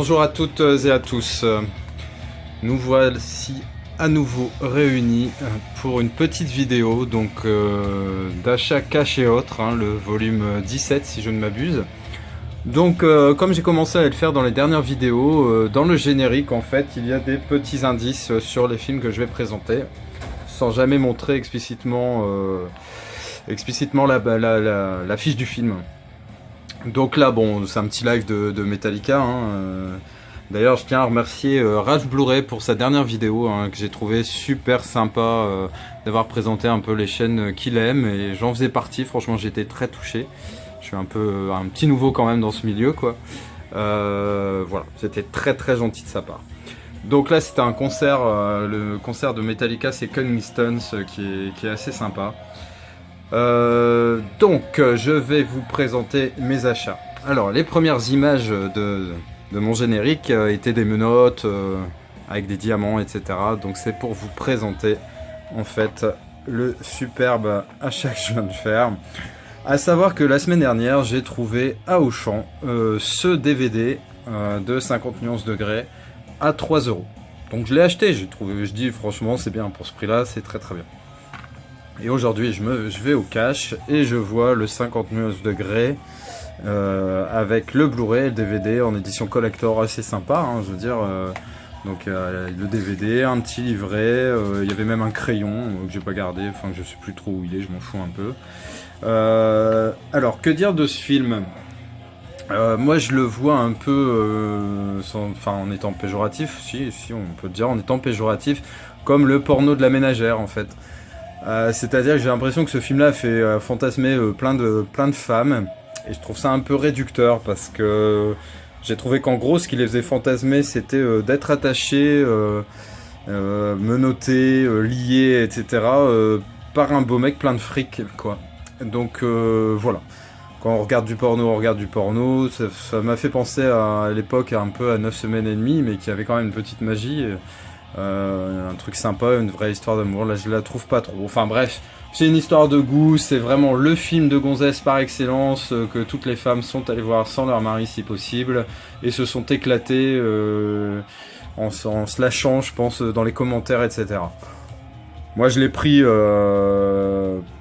Bonjour à toutes et à tous. Nous voici à nouveau réunis pour une petite vidéo donc d'achat cash et autres, le volume 17 si je ne m'abuse. Donc comme j'ai commencé à le faire dans les dernières vidéos, dans le générique en fait il y a des petits indices sur les films que je vais présenter, sans jamais montrer explicitement la fiche du film. Donc là bon c'est un petit live de Metallica. D'ailleurs je tiens à remercier Ralph Blu-ray pour sa dernière vidéo que j'ai trouvé super sympa d'avoir présenté un peu les chaînes qu'il aime, et j'en faisais partie. Franchement j'étais très touché. Je suis un peu un petit nouveau quand même dans ce milieu quoi. Voilà, c'était très gentil de sa part. Donc là c'était un concert, le concert de Metallica, c'est Cunning Stones qui est assez sympa. Donc je vais vous présenter mes achats. Alors les premières images de mon générique étaient des menottes avec des diamants etc. Donc c'est pour vous présenter en fait le superbe achat que je viens de faire. À savoir que la semaine dernière j'ai trouvé à Auchan ce DVD de 50 nuances de grès à 3 €. Donc je l'ai acheté, j'ai trouvé, je dis franchement c'est bien pour ce prix là, c'est très bien. Et aujourd'hui je vais au cash et je vois le 50 nuances de grès avec le Blu-ray et le DVD en édition collector assez sympa, je veux dire. Donc le DVD, un petit livret, il y avait même un crayon que j'ai pas gardé, enfin je sais plus trop où il est, je m'en fous un peu. Alors que dire de ce film? Moi je le vois un peu, en étant péjoratif, si on peut le dire en étant péjoratif, comme le porno de la ménagère en fait. C'est-à-dire que j'ai l'impression que ce film-là fait fantasmer plein de femmes, et je trouve ça un peu réducteur parce que j'ai trouvé qu'en gros ce qui les faisait fantasmer c'était d'être attachés, menottés, liés, etc. Par un beau mec plein de fric quoi. Donc voilà. Quand on regarde du porno, ça m'a fait penser à l'époque un peu à 9 semaines et demie, mais qui avait quand même une petite magie. Un truc sympa, une vraie histoire d'amour. Là je la trouve pas trop, enfin bref, c'est une histoire de goût, c'est vraiment le film de gonzesse par excellence que toutes les femmes sont allées voir sans leur mari si possible, et se sont éclatées en se lâchant je pense dans les commentaires etc. Moi je l'ai pris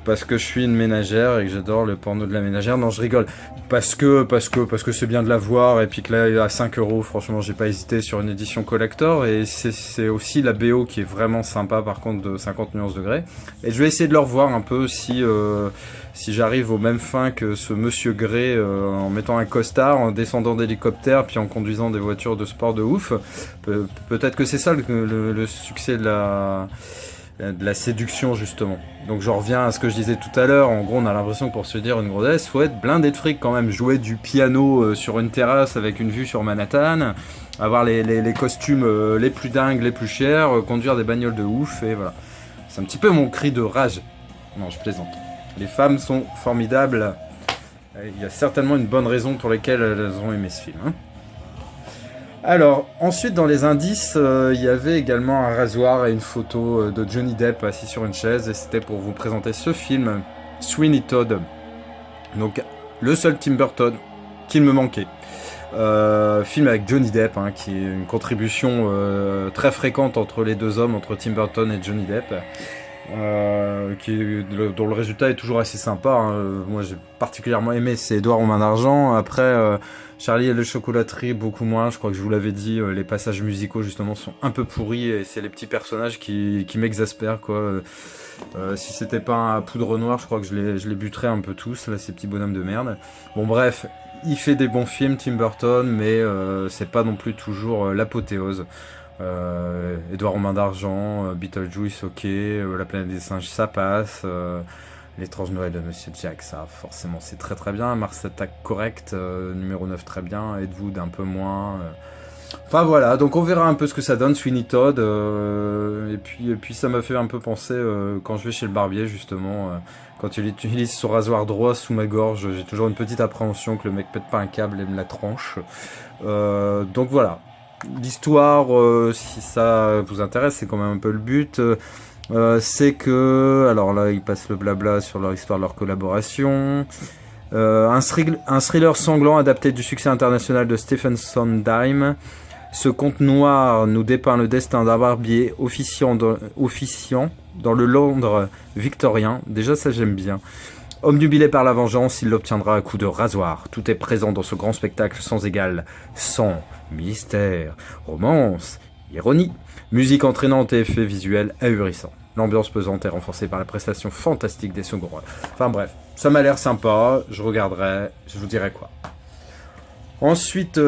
parce que je suis une ménagère et que j'adore le porno de la ménagère. Non je rigole, parce que c'est bien de la voir, et puis que là à 5 €, franchement j'ai pas hésité sur une édition collector, et c'est aussi la BO qui est vraiment sympa par contre de 50 nuances de grès. Et je vais essayer de le revoir un peu si j'arrive aux mêmes fins que ce monsieur Grey, en mettant un costard, en descendant d'hélicoptère, puis en conduisant des voitures de sport de ouf. Peut-être que c'est ça le succès de la séduction justement. Donc je reviens à ce que je disais tout à l'heure, en gros on a l'impression que pour se dire une grossesse faut être blindé de fric quand même, jouer du piano sur une terrasse avec une vue sur Manhattan, avoir les costumes les plus dingues, les plus chers, conduire des bagnoles de ouf, et voilà. C'est un petit peu mon cri de rage. Non je plaisante. Les femmes sont formidables, il y a certainement une bonne raison pour laquelle elles ont aimé ce film. Alors, ensuite dans les indices, il y avait également un rasoir et une photo de Johnny Depp assis sur une chaise, et c'était pour vous présenter ce film, Sweeney Todd. Donc, le seul Tim Burton qu'il me manquait. Film avec Johnny Depp, qui est une contribution très fréquente entre les deux hommes, entre Tim Burton et Johnny Depp. Dont le résultat est toujours assez sympa. Moi j'ai particulièrement aimé, c'est Édouard aux mains d'argent. Après Charlie et le chocolaterie beaucoup moins, je crois que je vous l'avais dit, les passages musicaux justement sont un peu pourris, et c'est les petits personnages qui m'exaspèrent quoi. Si c'était pas à poudre noire, je crois que je les buterais un peu tous là, ces petits bonhommes de merde. Bon bref, il fait des bons films Tim Burton, mais c'est pas non plus toujours l'apothéose. Édouard aux mains d'argent, Beetlejuice ok, La planète des singes ça passe, L'étrange Noël de Monsieur Jack ça forcément c'est très bien, Mars Attack correct, numéro 9 très bien, Ed Wood un peu moins, enfin voilà, donc on verra un peu ce que ça donne Sweeney Todd, et puis ça m'a fait un peu penser quand je vais chez le barbier justement, quand il utilise son rasoir droit sous ma gorge, j'ai toujours une petite appréhension que le mec pète pas un câble et me la tranche, donc voilà. L'histoire, si ça vous intéresse, c'est quand même un peu le but, c'est que, alors là ils passent le blabla sur leur histoire de leur collaboration, Un thriller sanglant adapté du succès international de Stephen Sondheim. Ce conte noir nous dépeint le destin d'un barbier officiant dans le Londres victorien. Déjà ça j'aime bien. Obnubilé par la vengeance, il l'obtiendra à coups de rasoir. Tout est présent dans ce grand spectacle sans égal. Sang, mystère, romance, ironie, musique entraînante et effets visuels ahurissants. L'ambiance pesante est renforcée par la prestation fantastique des seconds rôles. Enfin bref, ça m'a l'air sympa, je regarderai, je vous dirai quoi. Ensuite,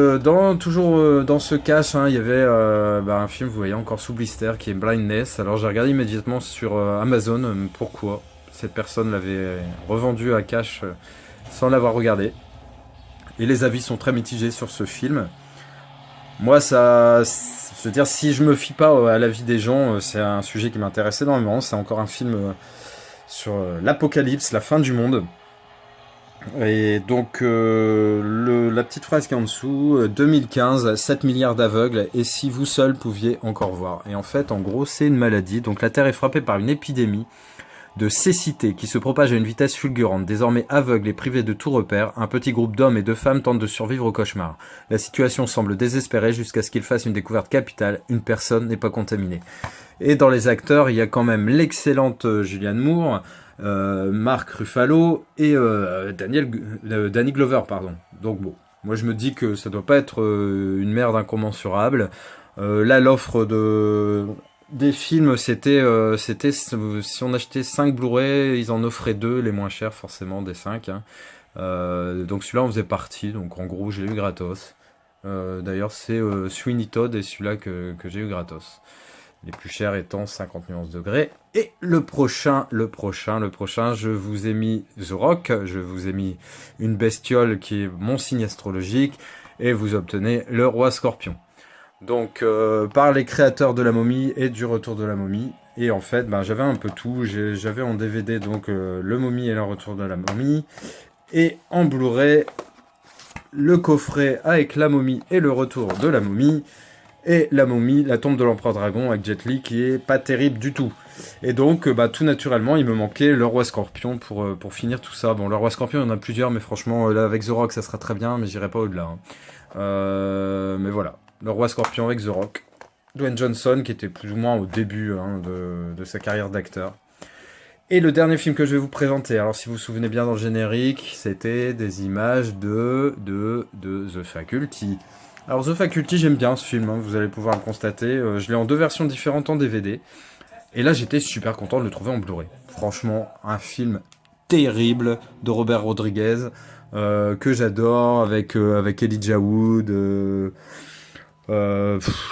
toujours dans ce cache, il y avait un film, vous voyez, encore sous blister, qui est Blindness. Alors j'ai regardé immédiatement sur Amazon, pourquoi cette personne l'avait revendu à cash sans l'avoir regardé. Et les avis sont très mitigés sur ce film. Moi, je veux dire, si je me fie pas à l'avis des gens, c'est un sujet qui m'intéresse énormément. C'est encore un film sur l'apocalypse, la fin du monde. Et donc, la petite phrase qui est en dessous, 2015, 7 milliards d'aveugles, et si vous seul pouviez encore voir. Et en fait, en gros, c'est une maladie. Donc la Terre est frappée par une épidémie de cécité qui se propage à une vitesse fulgurante. Désormais aveugle et privé de tout repère, un petit groupe d'hommes et de femmes tente de survivre au cauchemar. La situation semble désespérée jusqu'à ce qu'il fasse une découverte capitale, une personne n'est pas contaminée. Et dans les acteurs, il y a quand même l'excellente Julianne Moore, Mark Ruffalo et Danny Glover, pardon. Donc bon, moi je me dis que ça doit pas être une merde incommensurable. Là, l'offre des films, c'était si on achetait 5 Blu-ray, ils en offraient 2, les moins chers forcément des 5. Donc celui-là en faisait partie, donc en gros j'ai eu gratos. D'ailleurs c'est Sweeney Todd et celui-là que j'ai eu gratos. Les plus chers étant 50 nuances degrés. Et le prochain, je vous ai mis The Rock, je vous ai mis une bestiole qui est mon signe astrologique, et vous obtenez le roi Scorpion. Donc par les créateurs de la momie et du retour de la momie. Et en fait j'avais un peu tout. J'avais en DVD donc le momie et le retour de la momie. Et en Blu-ray le coffret avec la momie et le retour de la momie. Et la momie, la tombe de l'empereur dragon avec Jet Li qui est pas terrible du tout. Et donc tout naturellement il me manquait le roi Scorpion pour finir tout ça. Bon, le roi Scorpion il y en a plusieurs, mais franchement là avec The Rock ça sera très bien, mais j'irai pas au-delà. Mais voilà. Le roi Scorpion avec The Rock. Dwayne Johnson, qui était plus ou moins au début de sa carrière d'acteur. Et le dernier film que je vais vous présenter, alors si vous vous souvenez bien dans le générique, c'était des images de The Faculty. Alors The Faculty, j'aime bien ce film, vous allez pouvoir le constater. Je l'ai en 2 versions différentes en DVD. Et là, j'étais super content de le trouver en Blu-ray. Franchement, un film terrible de Robert Rodriguez, que j'adore, avec Elijah Wood...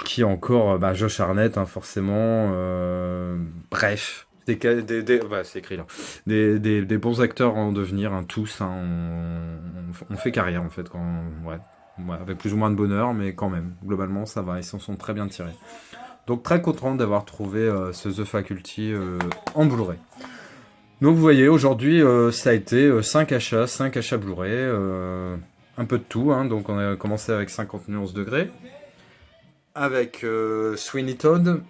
qui encore Josh Hartnett forcément, bref c'est écrit là, des bons acteurs en devenir, tous on fait carrière en fait avec plus ou moins de bonheur, mais quand même globalement ça va, ils s'en sont très bien tirés. Donc très content d'avoir trouvé ce The Faculty en Blu-ray. Donc vous voyez, aujourd'hui ça a été 5 achats Blu-ray, un peu de tout, donc on a commencé avec 50 nuances degrés, avec Sweeney Todd,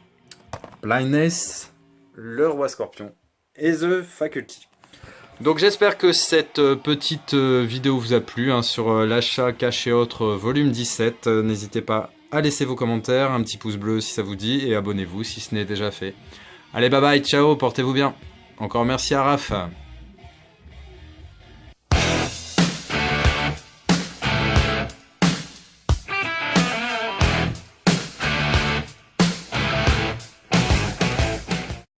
Blindness, le roi Scorpion et The Faculty. Donc j'espère que cette petite vidéo vous a plu sur l'achat cash et autres volume 17. N'hésitez pas à laisser vos commentaires, un petit pouce bleu si ça vous dit, et abonnez-vous si ce n'est déjà fait. Allez, bye bye, ciao, portez-vous bien. Encore merci à Raph.